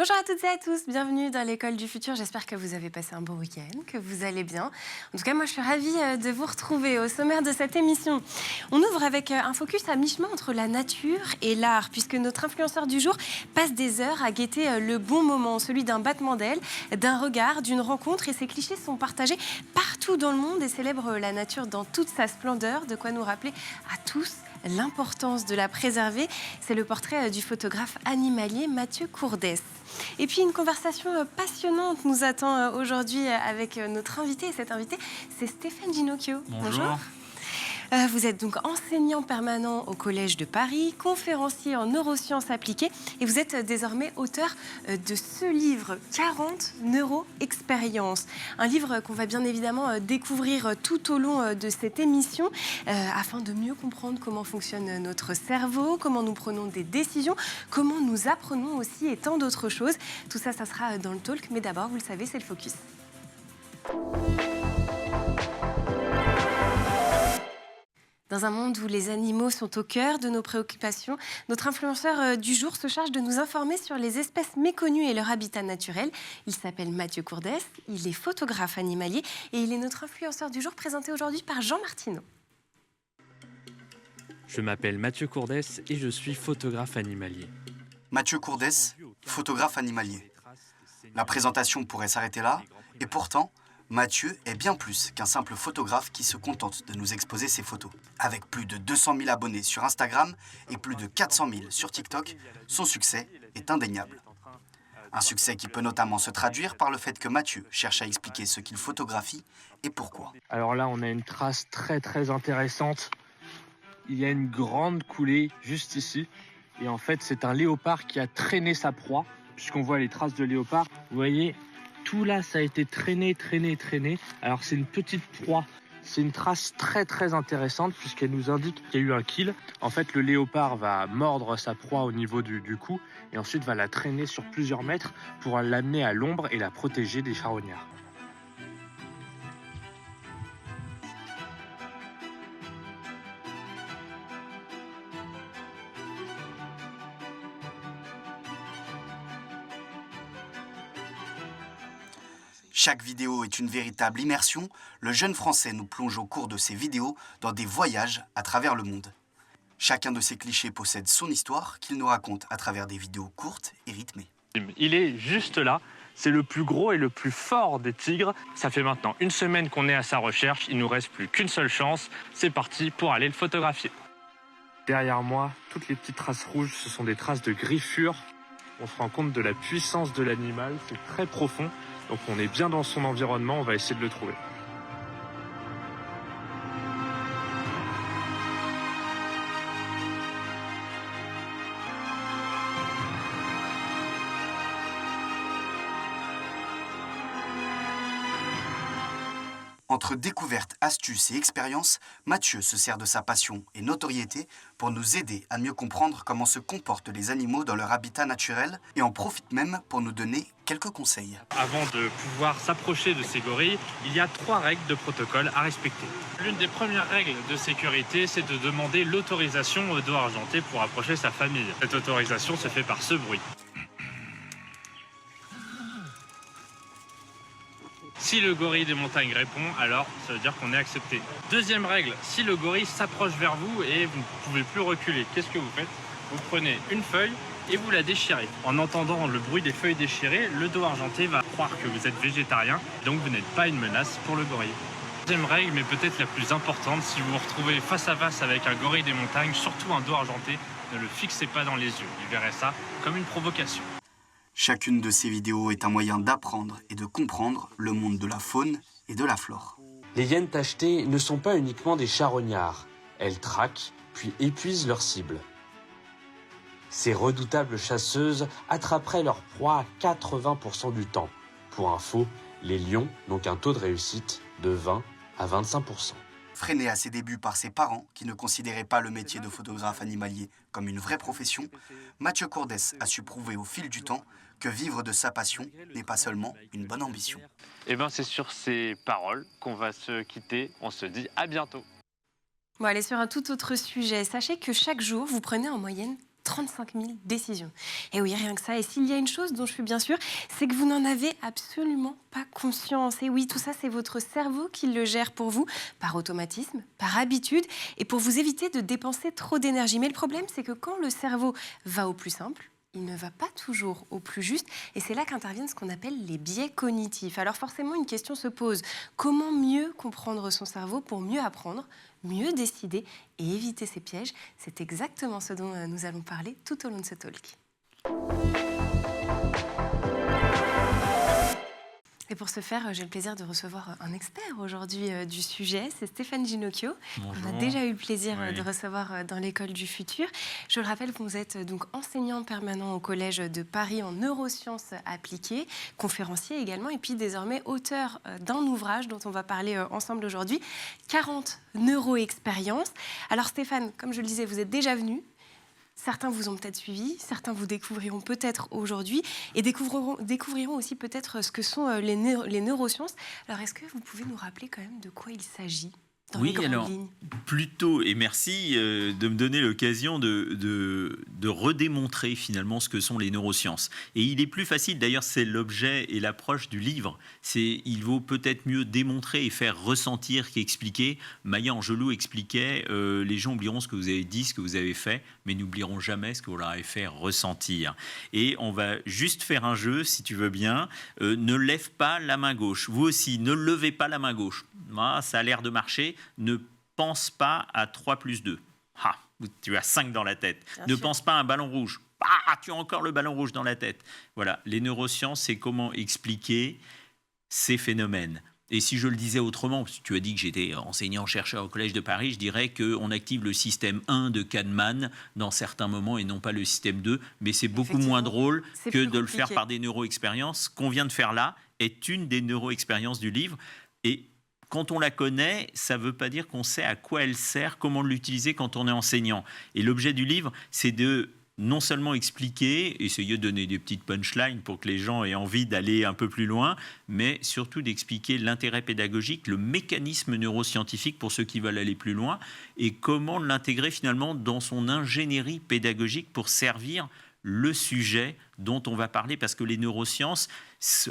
Bonjour à toutes et à tous, bienvenue dans l'école du futur. J'espère que vous avez passé un bon week-end, que vous allez bien. En tout cas, moi je suis ravie de vous retrouver au sommaire de cette émission. On ouvre avec un focus à mi-chemin entre la nature et l'art, puisque notre influenceur du jour passe des heures à guetter le bon moment, celui d'un battement d'aile, d'un regard, d'une rencontre. Et ces clichés sont partagés partout dans le monde et célèbrent la nature dans toute sa splendeur, de quoi nous rappeler à tous l'importance de la préserver. C'est le portrait du photographe animalier Mathieu Courdès. Et puis une conversation passionnante nous attend aujourd'hui avec notre invité. Et cet invité, c'est Stéphane Ginocchio. Bonjour. Vous êtes donc enseignant permanent au Collège de Paris, conférencier en neurosciences appliquées et vous êtes désormais auteur de ce livre, 40 neuroexpériences. Un livre qu'on va bien évidemment découvrir tout au long de cette émission afin de mieux comprendre comment fonctionne notre cerveau, comment nous prenons des décisions, comment nous apprenons aussi et tant d'autres choses. Tout ça, ça sera dans le talk, mais d'abord, vous le savez, c'est le focus. Dans un monde où les animaux sont au cœur de nos préoccupations, notre influenceur du jour se charge de nous informer sur les espèces méconnues et leur habitat naturel. Il s'appelle Mathieu Courdès, il est photographe animalier et il est notre influenceur du jour présenté aujourd'hui par Jean Martineau. Je m'appelle Mathieu Courdès et je suis photographe animalier. Mathieu Courdès, photographe animalier. La présentation pourrait s'arrêter là, et pourtant, Mathieu est bien plus qu'un simple photographe qui se contente de nous exposer ses photos. Avec plus de 200 000 abonnés sur Instagram et plus de 400 000 sur TikTok, son succès est indéniable. Un succès qui peut notamment se traduire par le fait que Mathieu cherche à expliquer ce qu'il photographie et pourquoi. Alors là, on a une trace très intéressante. Il y a une grande coulée juste ici. Et en fait, c'est un léopard qui a traîné sa proie, puisqu'on voit les traces de léopard. Vous voyez, tout là, ça a été traîné. Alors c'est une petite proie. C'est une trace très intéressante puisqu'elle nous indique qu'il y a eu un kill. En fait, le léopard va mordre sa proie au niveau du cou et ensuite va la traîner sur plusieurs mètres pour l'amener à l'ombre et la protéger des charognards. Chaque vidéo est une véritable immersion. Le jeune Français nous plonge au cours de ses vidéos dans des voyages à travers le monde. Chacun de ces clichés possède son histoire qu'il nous raconte à travers des vidéos courtes et rythmées. Il est juste là. C'est le plus gros et le plus fort des tigres. Ça fait maintenant une semaine qu'on est à sa recherche. Il ne nous reste plus qu'une seule chance. C'est parti pour aller le photographier. Derrière moi, toutes les petites traces rouges, ce sont des traces de griffures. On se rend compte de la puissance de l'animal. C'est très profond. Donc on est bien dans son environnement, on va essayer de le trouver. Entre découvertes, astuces et expériences, Mathieu se sert de sa passion et notoriété pour nous aider à mieux comprendre comment se comportent les animaux dans leur habitat naturel et en profite même pour nous donner quelques conseils. Avant de pouvoir s'approcher de ces gorilles, il y a 3 règles de protocole à respecter. L'une des premières règles de sécurité, c'est de demander l'autorisation au dos argenté pour approcher sa famille. Cette autorisation se fait par ce bruit. Si le gorille des montagnes répond, alors ça veut dire qu'on est accepté. Deuxième règle, si le gorille s'approche vers vous et vous ne pouvez plus reculer, qu'est-ce que vous faites? Vous prenez une feuille et vous la déchirez. En entendant le bruit des feuilles déchirées, le dos argenté va croire que vous êtes végétarien, donc vous n'êtes pas une menace pour le gorille. Deuxième règle, mais peut-être la plus importante, si vous vous retrouvez face à face avec un gorille des montagnes, surtout un dos argenté, ne le fixez pas dans les yeux. Il verrait ça comme une provocation. Chacune de ces vidéos est un moyen d'apprendre et de comprendre le monde de la faune et de la flore. Les hyènes tachetées ne sont pas uniquement des charognards. Elles traquent, puis épuisent leur cible. Ces redoutables chasseuses attraperaient leur proie à 80% du temps. Pour info, les lions n'ont qu'un taux de réussite de 20 à 25%. Freiné à ses débuts par ses parents, qui ne considéraient pas le métier de photographe animalier comme une vraie profession, Mathieu Courdès a su prouver au fil du temps que vivre de sa passion n'est pas seulement une bonne ambition. Et bien c'est sur ces paroles qu'on va se quitter. On se dit à bientôt. Bon, allez sur un tout autre sujet. Sachez que chaque jour, vous prenez en moyenne 35 000 décisions. Et oui, rien que ça. Et s'il y a une chose dont je suis bien sûre, c'est que vous n'en avez absolument pas conscience. Et oui, tout ça, c'est votre cerveau qui le gère pour vous, par automatisme, par habitude, et pour vous éviter de dépenser trop d'énergie. Mais le problème, c'est que quand le cerveau va au plus simple, il ne va pas toujours au plus juste, et c'est là qu'interviennent ce qu'on appelle les biais cognitifs. Alors forcément, une question se pose. Comment mieux comprendre son cerveau pour mieux apprendre, mieux décider et éviter ces pièges? C'est exactement ce dont nous allons parler tout au long de ce talk. Et pour ce faire, j'ai le plaisir de recevoir un expert aujourd'hui du sujet, c'est Stéphane Ginocchio. Bonjour. On a déjà eu le plaisir Oui. de recevoir dans l'École du Futur. Je le rappelle, vous êtes donc enseignant permanent au Collège de Paris en neurosciences appliquées, conférencier également, et puis désormais auteur d'un ouvrage dont on va parler ensemble aujourd'hui, 40 neuro-expériences. Alors Stéphane, comme je le disais, vous êtes déjà venu. Certains vous ont peut-être suivi, certains vous découvriront peut-être aujourd'hui et découvriront aussi peut-être ce que sont les neurosciences. Alors, est-ce que vous pouvez nous rappeler quand même de quoi il s'agit dans les grandes lignes? Plutôt, et merci de me donner l'occasion de redémontrer finalement ce que sont les neurosciences. Et il est plus facile, d'ailleurs c'est l'objet et l'approche du livre, il vaut peut-être mieux démontrer et faire ressentir qu'expliquer. Maya Angelou expliquait, les gens oublieront ce que vous avez dit, ce que vous avez fait, mais n'oublieront jamais ce que vous leur avez fait ressentir. Et on va juste faire un jeu, si tu veux bien. Ne lève pas la main gauche. Vous aussi, ne levez pas la main gauche. Ça a l'air de marcher. Ne pense pas à 3 plus 2. Ah, tu as 5 dans la tête. Bien ne sûr. pense pas à un ballon rouge. Ah, tu as encore le ballon rouge dans la tête. Voilà, les neurosciences, c'est comment expliquer ces phénomènes. Et si je le disais autrement, parce que tu as dit que j'étais enseignant-chercheur au Collège de Paris, je dirais qu'on active le système 1 de Kahneman dans certains moments et non pas le système 2, mais c'est beaucoup moins drôle C'est que plus de le faire compliqué. par des neuro-expériences. Ce qu'on vient de faire là est une des neuro-expériences du livre. Et quand on la connaît, ça ne veut pas dire qu'on sait à quoi elle sert, comment l'utiliser quand on est enseignant. Et l'objet du livre, c'est de non seulement expliquer, essayer de donner des petites punchlines pour que les gens aient envie d'aller un peu plus loin, mais surtout d'expliquer l'intérêt pédagogique, le mécanisme neuroscientifique pour ceux qui veulent aller plus loin, et comment l'intégrer finalement dans son ingénierie pédagogique pour servir le sujet dont on va parler, parce que les neurosciences,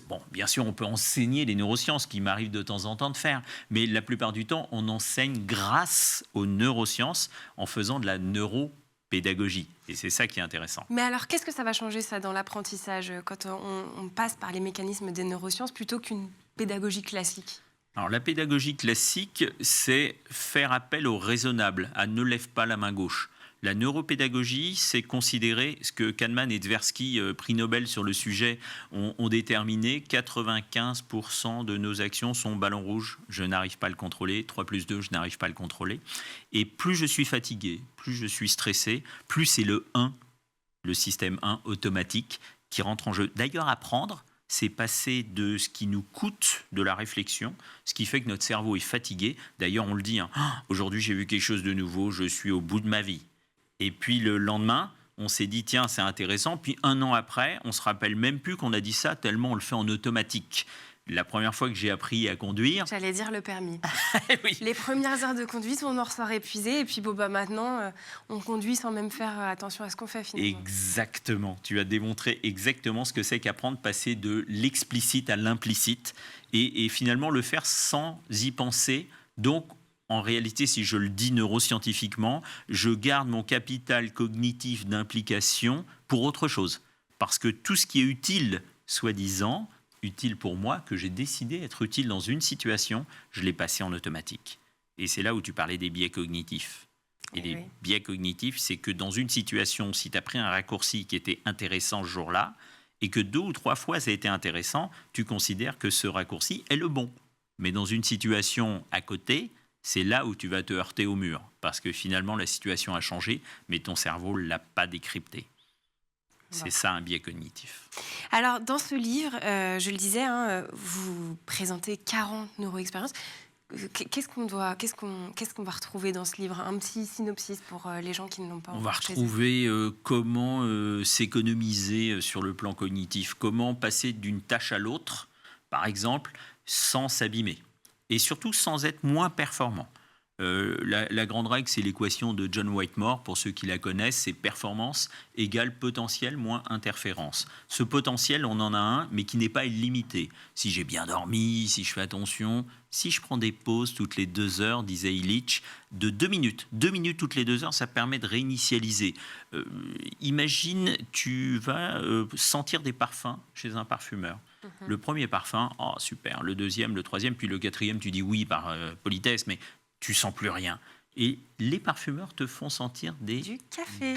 bon, bien sûr, on peut enseigner les neurosciences, qui m'arrive de temps en temps de faire, mais la plupart du temps, on enseigne grâce aux neurosciences en faisant de la neuropédagogie. Et c'est ça qui est intéressant. Mais alors, qu'est-ce que ça va changer, ça, dans l'apprentissage, quand on passe par les mécanismes des neurosciences plutôt qu'une pédagogie classique? Alors, la pédagogie classique, c'est faire appel au raisonnable, à ne lève pas la main gauche. La neuropédagogie, c'est considérer ce que Kahneman et Tversky, prix Nobel sur le sujet, ont déterminé. 95% de nos actions sont ballon rouge, je n'arrive pas à le contrôler. 3 plus 2, je n'arrive pas à le contrôler. Et plus je suis fatigué, plus je suis stressé, plus c'est le 1, le système 1 automatique, qui rentre en jeu. D'ailleurs, apprendre, c'est passer de ce qui nous coûte de la réflexion, ce qui fait que notre cerveau est fatigué. D'ailleurs, on le dit, aujourd'hui j'ai vu quelque chose de nouveau, je suis au bout de ma vie. Et puis le lendemain, on s'est dit, tiens, c'est intéressant. Puis 1 an après, on ne se rappelle même plus qu'on a dit ça, tellement on le fait en automatique. La première fois que j'ai appris à conduire... J'allais dire le permis. oui. Les premières heures de conduite, on en ressort épuisé. Et puis maintenant, on conduit sans même faire attention à ce qu'on fait, finalement. Exactement. Tu as démontré exactement ce que c'est qu'apprendre, passer de l'explicite à l'implicite. Et finalement, le faire sans y penser. Donc, en réalité, si je le dis neuroscientifiquement, je garde mon capital cognitif d'implication pour autre chose. Parce que tout ce qui est utile, soi-disant, utile pour moi, que j'ai décidé être utile dans une situation, je l'ai passé en automatique. Et c'est là où tu parlais des biais cognitifs. Et les biais cognitifs, c'est que dans une situation, si tu as pris un raccourci qui était intéressant ce jour-là, et que 2 ou 3 fois ça a été intéressant, tu considères que ce raccourci est le bon. Mais dans une situation à côté, c'est là où tu vas te heurter au mur, parce que finalement la situation a changé, mais ton cerveau ne l'a pas décrypté. C'est ça un biais cognitif. Alors, dans ce livre, je le disais, vous présentez 40 neuro-expériences. Qu'est-ce qu'on va retrouver dans ce livre? Un petit synopsis pour les gens qui ne l'ont pas encore. On va retrouver comment s'économiser sur le plan cognitif, comment passer d'une tâche à l'autre, par exemple, sans s'abîmer. Et surtout sans être moins performant. La grande règle, c'est l'équation de John Whitmore. Pour ceux qui la connaissent, c'est performance égale potentiel moins interférence. Ce potentiel, on en a un, mais qui n'est pas illimité. Si j'ai bien dormi, si je fais attention, si je prends des pauses toutes les 2 heures, disait Illich, de 2 minutes. 2 minutes toutes les 2 heures, ça permet de réinitialiser. Imagine, tu vas sentir des parfums chez un parfumeur. Le premier parfum, oh super. Le deuxième, le troisième, puis le quatrième, tu dis oui par politesse, mais tu sens plus rien. Et les parfumeurs te font sentir des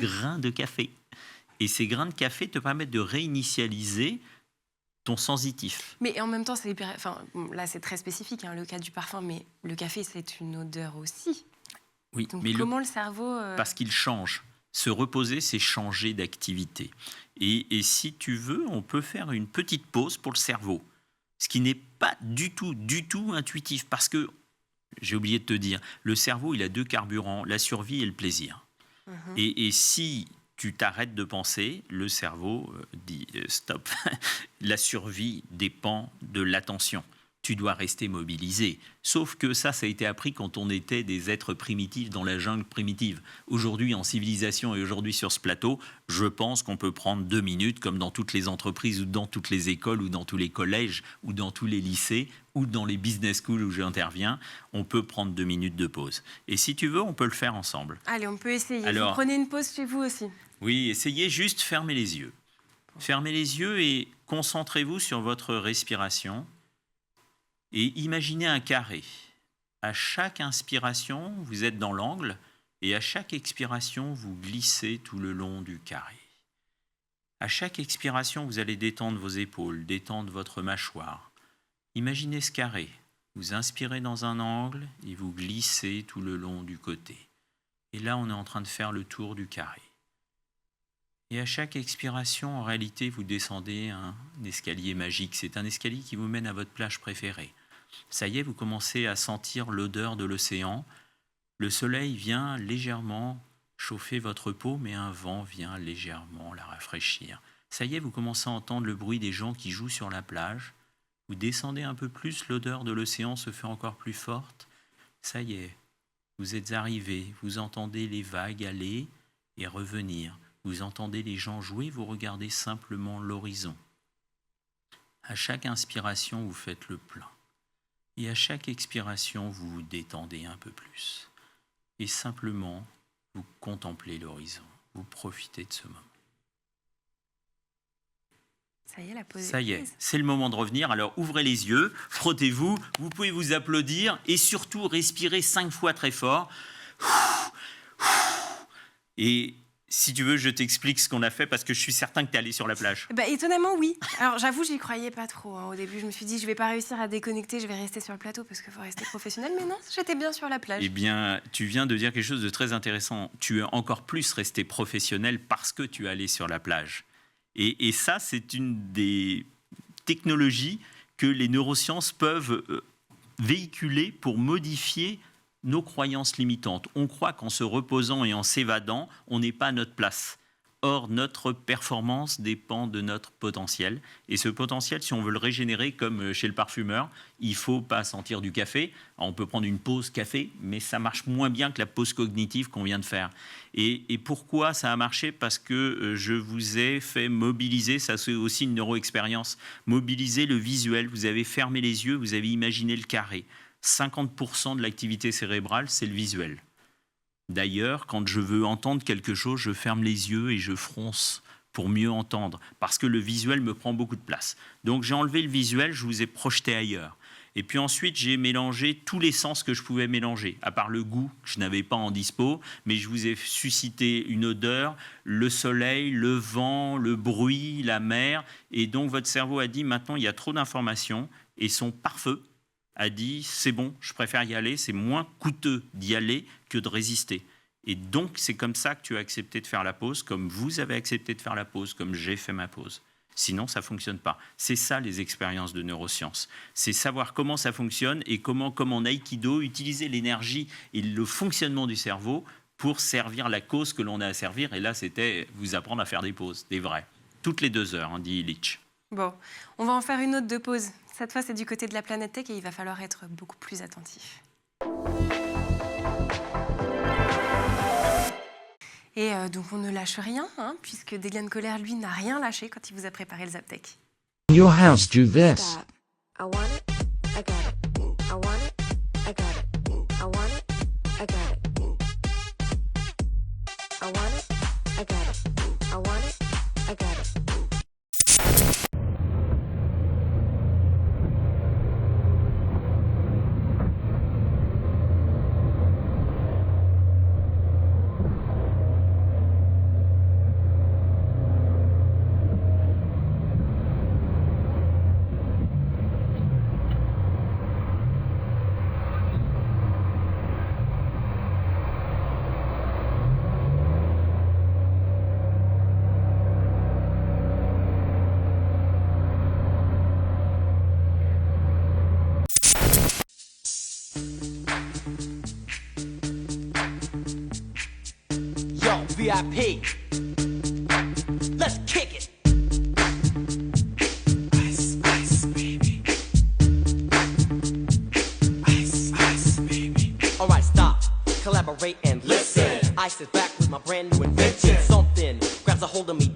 grains de café. Et ces grains de café te permettent de réinitialiser ton sensitif. Mais en même temps, c'est hyper... Enfin, là, c'est très spécifique, hein, le cas du parfum, mais le café, c'est une odeur aussi. Oui, donc mais comment le cerveau... Parce qu'il change. Se reposer, c'est changer d'activité. Et si tu veux, on peut faire une petite pause pour le cerveau. Ce qui n'est pas du tout intuitif. Parce que, j'ai oublié de te dire, le cerveau, il a 2 carburants, la survie et le plaisir. Et si tu t'arrêtes de penser, le cerveau dit stop. La survie dépend de l'attention. Tu dois rester mobilisé. Sauf que ça a été appris quand on était des êtres primitifs dans la jungle primitive. Aujourd'hui, en civilisation et aujourd'hui sur ce plateau, je pense qu'on peut prendre 2 minutes, comme dans toutes les entreprises ou dans toutes les écoles ou dans tous les collèges ou dans tous les lycées ou dans les business schools où j'interviens, on peut prendre 2 minutes de pause. Et si tu veux, on peut le faire ensemble. Allez, on peut essayer. Alors, vous prenez une pause chez vous aussi. Oui, essayez juste, fermez les yeux. Fermez les yeux et concentrez-vous sur votre respiration. Et imaginez un carré. À chaque inspiration, vous êtes dans l'angle, et à chaque expiration, vous glissez tout le long du carré. À chaque expiration, vous allez détendre vos épaules, détendre votre mâchoire. Imaginez ce carré. Vous inspirez dans un angle et vous glissez tout le long du côté. Et là, on est en train de faire le tour du carré. Et à chaque expiration, en réalité, vous descendez un escalier magique. C'est un escalier qui vous mène à votre plage préférée. Ça y est, vous commencez à sentir l'odeur de l'océan. Le soleil vient légèrement chauffer votre peau, mais un vent vient légèrement la rafraîchir. Ça y est, vous commencez à entendre le bruit des gens qui jouent sur la plage. Vous descendez un peu plus, l'odeur de l'océan se fait encore plus forte. Ça y est, vous êtes arrivé, vous entendez les vagues aller et revenir. Vous entendez les gens jouer, vous regardez simplement l'horizon. À chaque inspiration, vous faites le plein. Et à chaque expiration, vous vous détendez un peu plus. Et simplement, vous contemplez l'horizon. Vous profitez de ce moment. Ça y est, la pause. Ça y est, c'est le moment de revenir. Alors ouvrez les yeux, frottez-vous, vous pouvez vous applaudir et surtout respirez 5 fois très fort. Et si tu veux, je t'explique ce qu'on a fait parce que je suis certain que tu es allé sur la plage. Bah, étonnamment, oui. Alors, j'avoue, j'y croyais pas trop. Hein. Au début, je me suis dit, je vais pas réussir à déconnecter, je vais rester sur le plateau parce qu'il faut rester professionnel. Mais non, j'étais bien sur la plage. Eh bien, tu viens de dire quelque chose de très intéressant. Tu es encore plus resté professionnel parce que tu es allé sur la plage. Et ça, c'est une des technologies que les neurosciences peuvent véhiculer pour modifier nos croyances limitantes. On croit qu'en se reposant et en s'évadant, on n'est pas à notre place. Or, notre performance dépend de notre potentiel. Et ce potentiel, si on veut le régénérer, comme chez le parfumeur, il ne faut pas sentir du café. Alors, on peut prendre une pause café, mais ça marche moins bien que la pause cognitive qu'on vient de faire. Et pourquoi ça a marché ? Parce que je vous ai fait mobiliser, ça c'est aussi une neuroexpérience, mobiliser le visuel. Vous avez fermé les yeux, vous avez imaginé le carré. 50% de l'activité cérébrale, c'est le visuel. D'ailleurs, quand je veux entendre quelque chose, je ferme les yeux et je fronce pour mieux entendre, parce que le visuel me prend beaucoup de place. Donc j'ai enlevé le visuel, je vous ai projeté ailleurs. Et puis ensuite, j'ai mélangé tous les sens que je pouvais mélanger, à part le goût que je n'avais pas en dispo, mais je vous ai suscité une odeur, le soleil, le vent, le bruit, la mer. Et donc votre cerveau a dit, maintenant il y a trop d'informations, et son pare-feu a dit, c'est bon, je préfère y aller, c'est moins coûteux d'y aller que de résister. Et donc, c'est comme ça que tu as accepté de faire la pause, comme vous avez accepté de faire la pause, comme j'ai fait ma pause. Sinon, ça ne fonctionne pas. C'est ça, les expériences de neurosciences. C'est savoir comment ça fonctionne et comment, comme en aïkido, utiliser l'énergie et le fonctionnement du cerveau pour servir la cause que l'on a à servir. Et là, c'était vous apprendre à faire des pauses, des vraies. Toutes les 2 heures, dit Illich. Bon, on va en faire une autre de pause. Cette fois, c'est du côté de la planète Tech et il va falloir être beaucoup plus attentif. Et donc on ne lâche rien, hein, puisque Déliane Colère, lui, n'a rien lâché quand il vous a préparé le Zaptec. Your house do this. Stop. I want it. I got it. I want it. I got it. I want it. I got it. I want it. I got it. I want it. I got it. Yo, VIP. Let's kick it. Ice, ice, baby. Ice, ice, baby. Alright, stop. Collaborate and listen. I sit back with my brand new invention. Something grabs a hold of me.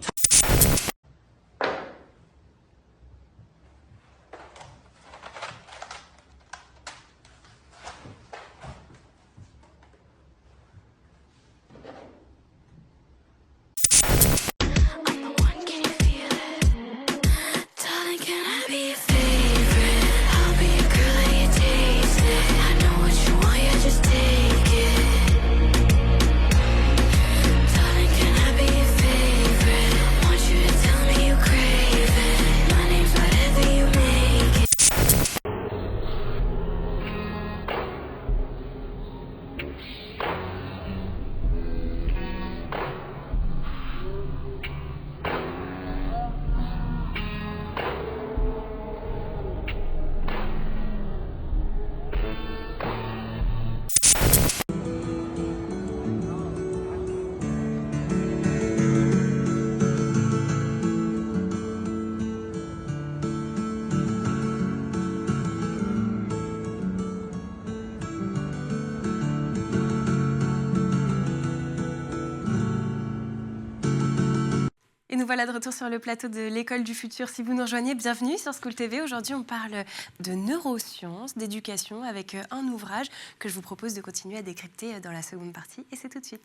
Et nous voilà de retour sur le plateau de l'École du Futur. Si vous nous rejoignez, bienvenue sur School TV. Aujourd'hui, on parle de neurosciences, d'éducation, avec un ouvrage que je vous propose de continuer à décrypter dans la seconde partie. Et c'est tout de suite.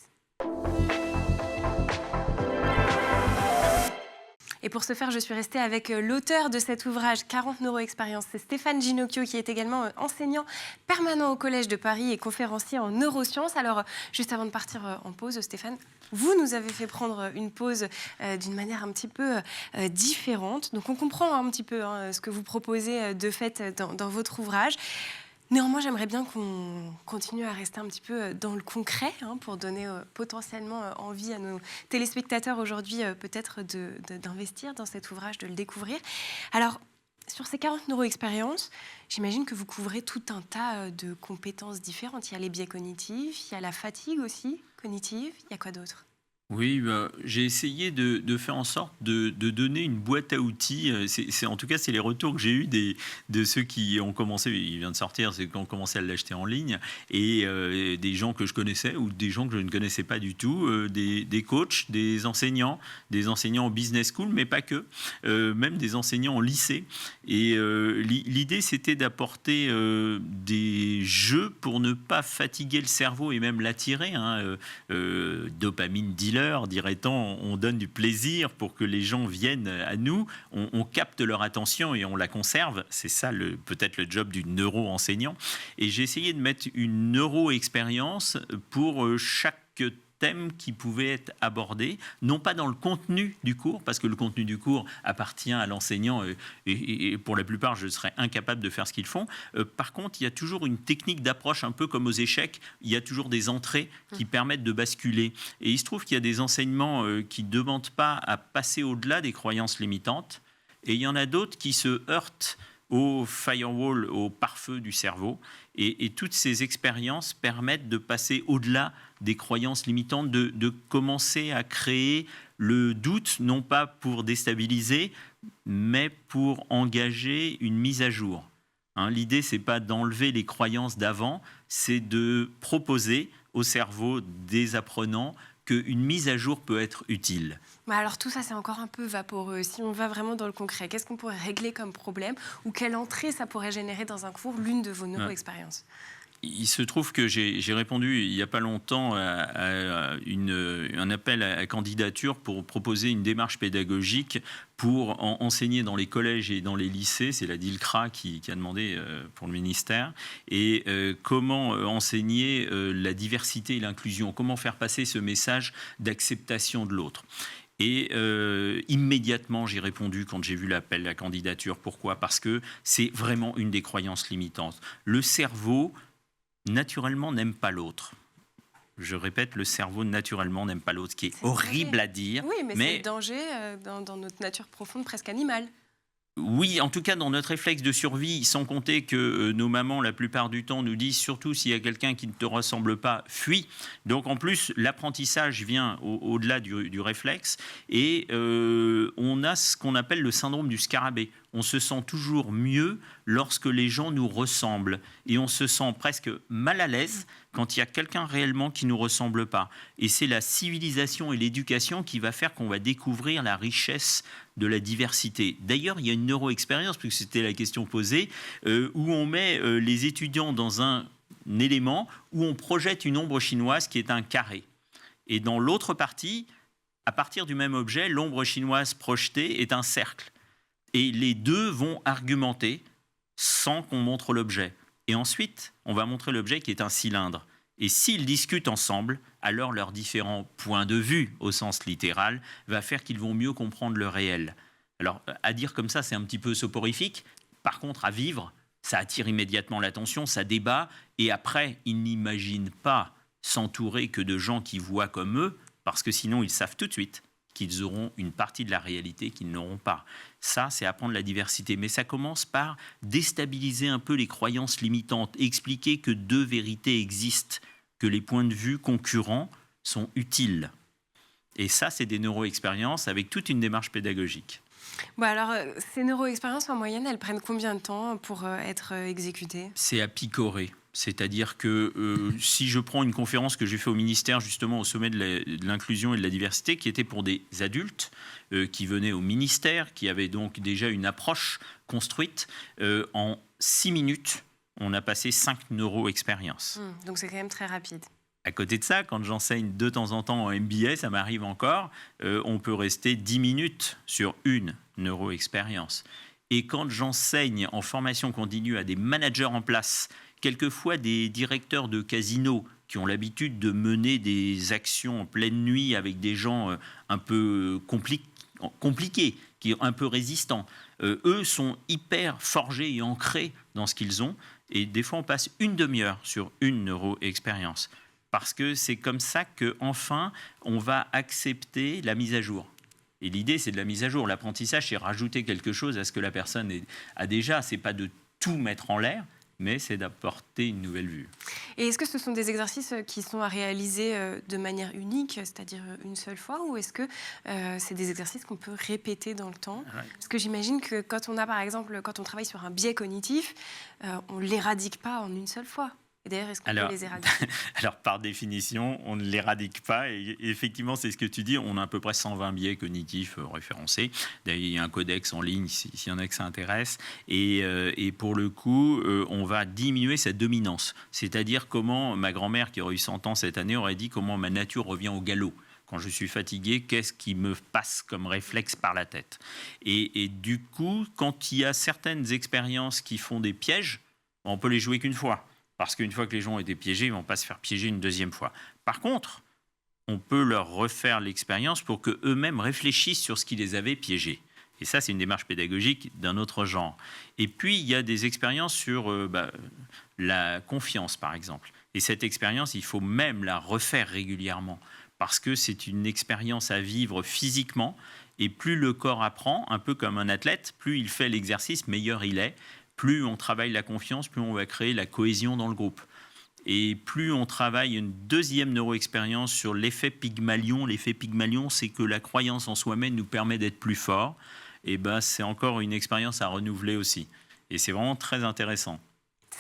Et pour ce faire, je suis restée avec l'auteur de cet ouvrage, 40 neuroexpériences. C'est Stéphane Ginocchio, qui est également enseignant permanent au Collège de Paris et conférencier en neurosciences. Alors, juste avant de partir en pause, Stéphane, vous nous avez fait prendre une pause d'une manière un petit peu différente. Donc, on comprend un petit peu ce que vous proposez de fait dans votre ouvrage. Néanmoins, j'aimerais bien qu'on continue à rester un petit peu dans le concret pour donner potentiellement envie à nos téléspectateurs aujourd'hui peut-être d'investir dans cet ouvrage, de le découvrir. Alors, sur ces 40 neuroexpériences, j'imagine que vous couvrez tout un tas de compétences différentes. Il y a les biais cognitifs, il y a la fatigue aussi cognitive, il y a quoi d'autre ? Oui, j'ai essayé de faire en sorte de donner une boîte à outils. En tout cas, c'est les retours que j'ai eus de ceux qui ont commencé, il vient de sortir, c'est qui ont commencé à l'acheter en ligne, et des gens que je connaissais ou des gens que je ne connaissais pas du tout, des coachs, des enseignants en business school, mais pas que, même des enseignants en lycée. Et l'idée, c'était d'apporter des jeux pour ne pas fatiguer le cerveau et même l'attirer. Dopamine dealer, dirait-on, on donne du plaisir pour que les gens viennent à nous, on capte leur attention et on la conserve. C'est ça peut-être le job du neuro-enseignant. Et j'ai essayé de mettre une neuro-expérience pour chaque thème qui pouvait être abordé, non pas dans le contenu du cours, parce que le contenu du cours appartient à l'enseignant et pour la plupart, je serais incapable de faire ce qu'ils font. Par contre, il y a toujours une technique d'approche, un peu comme aux échecs, il y a toujours des entrées qui permettent de basculer. Et il se trouve qu'il y a des enseignements qui ne demandent pas à passer au-delà des croyances limitantes, et il y en a d'autres qui se heurtent au firewall, au pare-feu du cerveau. Et toutes ces expériences permettent de passer au-delà des croyances limitantes, de commencer à créer le doute, non pas pour déstabiliser, mais pour engager une mise à jour. L'idée, ce n'est pas d'enlever les croyances d'avant, c'est de proposer au cerveau des apprenants qu'une mise à jour peut être utile. Mais alors tout ça, c'est encore un peu vaporeux. Si on va vraiment dans le concret, qu'est-ce qu'on pourrait régler comme problème ou quelle entrée ça pourrait générer dans un cours, l'une de vos neuro-expériences? Il se trouve que j'ai répondu il n'y a pas longtemps à un appel à candidature pour proposer une démarche pédagogique pour enseigner dans les collèges et dans les lycées. C'est la DILCRA qui a demandé pour le ministère. Et comment enseigner la diversité et l'inclusion, comment faire passer ce message d'acceptation de l'autre. Et immédiatement, j'ai répondu quand j'ai vu l'appel à candidature. Pourquoi ? Parce que c'est vraiment une des croyances limitantes. Le cerveau naturellement n'aime pas l'autre. Je répète, le cerveau naturellement n'aime pas l'autre, ce qui est horrible à dire. Oui, mais c'est le danger dans notre nature profonde, presque animale. Oui, en tout cas, dans notre réflexe de survie, sans compter que nos mamans, la plupart du temps, nous disent surtout s'il y a quelqu'un qui ne te ressemble pas, fuis. Donc, en plus, l'apprentissage vient au-delà du réflexe. Et on a ce qu'on appelle le syndrome du scarabée. On se sent toujours mieux lorsque les gens nous ressemblent. Et on se sent presque mal à l'aise quand il y a quelqu'un réellement qui ne nous ressemble pas. Et c'est la civilisation et l'éducation qui va faire qu'on va découvrir la richesse de la diversité. D'ailleurs, il y a une neuro-expérience, puisque c'était la question posée, où on met les étudiants dans un élément où on projette une ombre chinoise qui est un carré. Et dans l'autre partie, à partir du même objet, l'ombre chinoise projetée est un cercle. Et les deux vont argumenter sans qu'on montre l'objet. Et ensuite, on va montrer l'objet qui est un cylindre. Et s'ils discutent ensemble, alors leurs différents points de vue, au sens littéral, va faire qu'ils vont mieux comprendre le réel. Alors, à dire comme ça, c'est un petit peu soporifique. Par contre, à vivre, ça attire immédiatement l'attention, ça débat. Et après, ils n'imaginent pas s'entourer que de gens qui voient comme eux, parce que sinon, ils savent tout de suite qu'ils auront une partie de la réalité qu'ils n'auront pas. Ça, c'est apprendre la diversité. Mais ça commence par déstabiliser un peu les croyances limitantes, expliquer que deux vérités existent, que les points de vue concurrents sont utiles. Et ça, c'est des neuro-expériences avec toute une démarche pédagogique. Bon, alors, ces neuro-expériences, en moyenne, elles prennent combien de temps pour être exécutées ? C'est à picorer. C'est-à-dire que si je prends une conférence que j'ai faite au ministère, justement au sommet de l'inclusion et de la diversité, qui était pour des adultes qui venaient au ministère, qui avaient donc déjà une approche construite, en 6 minutes, on a passé 5 neuro-expériences. Donc c'est quand même très rapide. À côté de ça, quand j'enseigne de temps en temps en MBA, ça m'arrive encore, on peut rester 10 minutes sur une neuro-expérience. Et quand j'enseigne en formation continue à des managers en place, quelquefois des directeurs de casinos qui ont l'habitude de mener des actions en pleine nuit avec des gens un peu compliqués, qui sont un peu résistants. Eux sont hyper forgés et ancrés dans ce qu'ils ont. Et des fois, on passe une demi-heure sur une neuro-expérience. Parce que c'est comme ça qu'enfin, on va accepter la mise à jour. Et l'idée, c'est de la mise à jour. L'apprentissage, c'est rajouter quelque chose à ce que la personne a déjà. Ce n'est pas de tout mettre en l'air, mais c'est d'apporter une nouvelle vue. Et est-ce que ce sont des exercices qui sont à réaliser de manière unique, c'est-à-dire une seule fois, ou est-ce que c'est des exercices qu'on peut répéter dans le temps ? Parce que j'imagine que quand on a, par exemple, quand on travaille sur un biais cognitif, on ne l'éradique pas en une seule fois. Et d'ailleurs, est-ce qu'on peut les éradiquer ? Alors, par définition, on ne l'éradique pas. Et effectivement, c'est ce que tu dis. On a à peu près 120 biais cognitifs référencés. D'ailleurs, il y a un codex en ligne, s'il y en a que ça intéresse. Et pour le coup, on va diminuer sa dominance. C'est-à-dire comment ma grand-mère, qui aurait eu 100 ans cette année, aurait dit comment ma nature revient au galop. Quand je suis fatigué, qu'est-ce qui me passe comme réflexe par la tête ? Et du coup, quand il y a certaines expériences qui font des pièges, on peut les jouer qu'une fois. Parce qu'une fois que les gens ont été piégés, ils ne vont pas se faire piéger une deuxième fois. Par contre, on peut leur refaire l'expérience pour qu'eux-mêmes réfléchissent sur ce qui les avait piégés. Et ça, c'est une démarche pédagogique d'un autre genre. Et puis, il y a des expériences sur la confiance, par exemple. Et cette expérience, il faut même la refaire régulièrement. Parce que c'est une expérience à vivre physiquement. Et plus le corps apprend, un peu comme un athlète, plus il fait l'exercice, meilleur il est. Plus on travaille la confiance, plus on va créer la cohésion dans le groupe. Et plus on travaille une deuxième neuro-expérience sur l'effet Pygmalion. L'effet Pygmalion, c'est que la croyance en soi-même nous permet d'être plus forts. Et c'est encore une expérience à renouveler aussi. Et c'est vraiment très intéressant.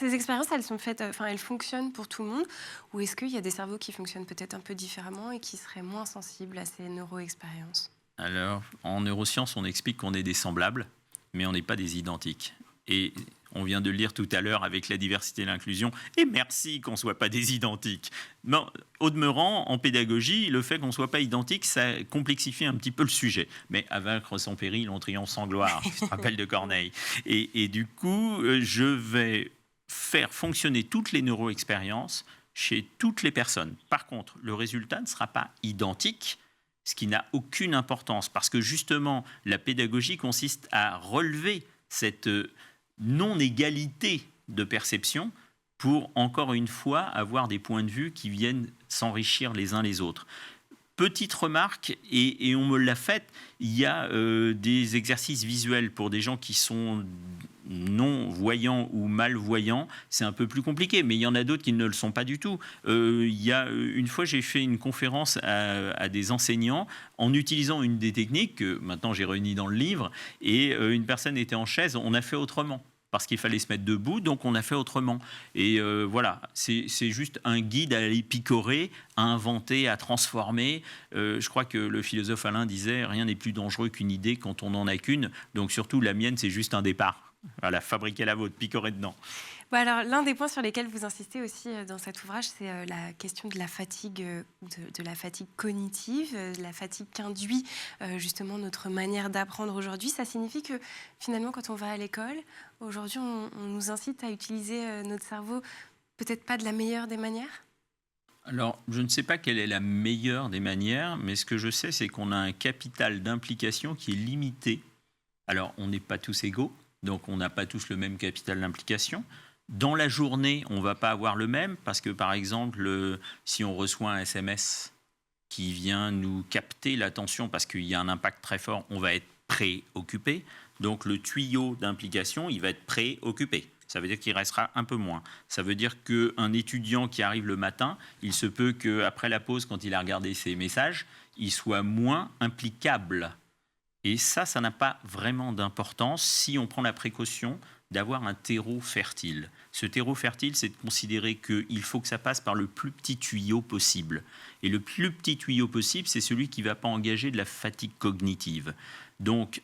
ces expériences, elles sont faites, elles fonctionnent pour tout le monde, ou est-ce qu'il y a des cerveaux qui fonctionnent peut-être un peu différemment et qui seraient moins sensibles à ces neuro-expériences? Alors, en neurosciences, on explique qu'on est des semblables, mais on n'est pas des identiques. Et on vient de le lire tout à l'heure avec la diversité et l'inclusion, et merci qu'on ne soit pas des identiques. Non, au demeurant, en pédagogie, le fait qu'on ne soit pas identique, ça complexifie un petit peu le sujet. Mais à vaincre sans péril, on triomphe sans gloire, je te rappelle de Corneille. Et du coup, je vais faire fonctionner toutes les neuro-expériences chez toutes les personnes. Par contre, le résultat ne sera pas identique, ce qui n'a aucune importance, parce que justement, la pédagogie consiste à relever cette non-égalité de perception pour, encore une fois, avoir des points de vue qui viennent s'enrichir les uns les autres. Petite remarque, et on me l'a faite, il y a des exercices visuels pour des gens qui sont non-voyants ou malvoyants. C'est un peu plus compliqué, mais il y en a d'autres qui ne le sont pas du tout. Une fois, j'ai fait une conférence à des enseignants en utilisant une des techniques que maintenant j'ai réunies dans le livre, et une personne était en chaise, on a fait autrement. Parce qu'il fallait se mettre debout, donc on a fait autrement. Et voilà, c'est juste un guide à aller picorer, à inventer, à transformer. Je crois que le philosophe Alain disait « Rien n'est plus dangereux qu'une idée quand on n'en a qu'une ». Donc surtout, la mienne, c'est juste un départ. Voilà, fabriquer la vôtre, picorer dedans. Bon, alors, l'un des points sur lesquels vous insistez aussi dans cet ouvrage, c'est la question de la fatigue, de la fatigue cognitive, de la fatigue qu'induit justement notre manière d'apprendre aujourd'hui. Ça signifie que finalement, quand on va à l'école, aujourd'hui, on nous incite à utiliser notre cerveau peut-être pas de la meilleure des manières? Alors, je ne sais pas quelle est la meilleure des manières, mais ce que je sais, c'est qu'on a un capital d'implication qui est limité. Alors, on n'est pas tous égaux, donc on n'a pas tous le même capital d'implication. Dans la journée, on ne va pas avoir le même, parce que par exemple, si on reçoit un SMS qui vient nous capter l'attention parce qu'il y a un impact très fort, on va être préoccupé. Donc le tuyau d'implication, il va être préoccupé. Ça veut dire qu'il restera un peu moins. Ça veut dire qu'un étudiant qui arrive le matin, il se peut qu'après la pause, quand il a regardé ses messages, il soit moins implicable. Et ça n'a pas vraiment d'importance si on prend la précaution d'avoir un terreau fertile. Ce terreau fertile, c'est de considérer qu'il faut que ça passe par le plus petit tuyau possible. Et le plus petit tuyau possible, c'est celui qui ne va pas engager de la fatigue cognitive. Donc,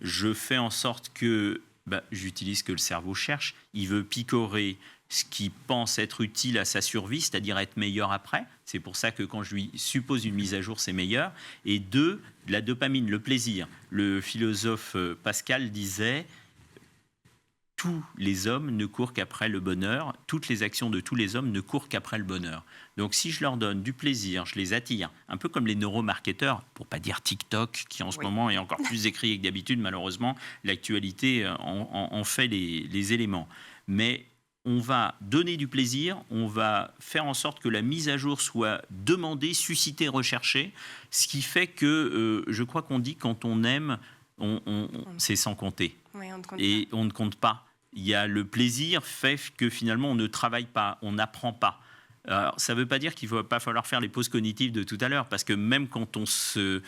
je fais en sorte que j'utilise ce que le cerveau cherche. Il veut picorer ce qui pense être utile à sa survie, c'est-à-dire être meilleur après. C'est pour ça que quand je lui suppose une mise à jour, c'est meilleur. Et 2, la dopamine, le plaisir. Le philosophe Pascal disait « Tous les hommes ne courent qu'après le bonheur, toutes les actions de tous les hommes ne courent qu'après le bonheur. » Donc si je leur donne du plaisir, je les attire, un peu comme les neuromarketeurs, pour pas dire TikTok, qui en ce moment est encore plus écrit que d'habitude, malheureusement, l'actualité en fait les éléments. Mais on va donner du plaisir, on va faire en sorte que la mise à jour soit demandée, suscitée, recherchée, ce qui fait que, je crois qu'on dit, quand on aime, c'est sans compter. Oui, Et on ne compte pas. Il y a le plaisir fait que finalement on ne travaille pas, on n'apprend pas. Alors, ça ne veut pas dire qu'il ne va pas falloir faire les pauses cognitives de tout à l'heure, parce que même quand on se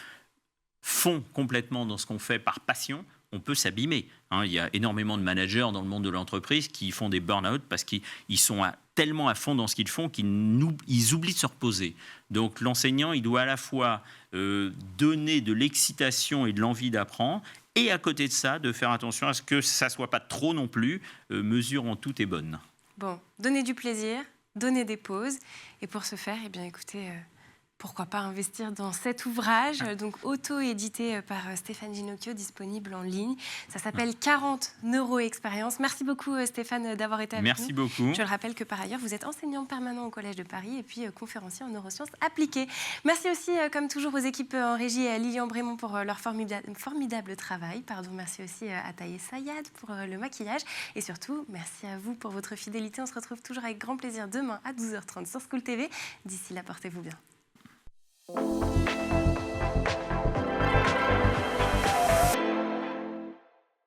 fond complètement dans ce qu'on fait par passion, on peut s'abîmer. Il y a énormément de managers dans le monde de l'entreprise qui font des burn-out parce qu'ils sont tellement à fond dans ce qu'ils font qu'ils oublient de se reposer. Donc l'enseignant, il doit à la fois donner de l'excitation et de l'envie d'apprendre, et à côté de ça, de faire attention à ce que ça ne soit pas trop non plus, mesure en tout est bonne. Bon, donner du plaisir, donner des pauses. Et pour ce faire, écoutez, pourquoi pas investir dans cet ouvrage, donc auto-édité par Stéphane Ginocchio, disponible en ligne. Ça s'appelle 40 neuro-expériences. Merci beaucoup Stéphane d'avoir été avec nous. Merci beaucoup. Je le rappelle que par ailleurs, vous êtes enseignant permanent au Collège de Paris et puis conférencier en neurosciences appliquées. Merci aussi, comme toujours, aux équipes en régie et à Lilian Brémond pour leur formidable travail. Merci aussi à Taïe Sayad pour le maquillage. Et surtout, merci à vous pour votre fidélité. On se retrouve toujours avec grand plaisir demain à 12h30 sur School TV. D'ici là, portez-vous bien.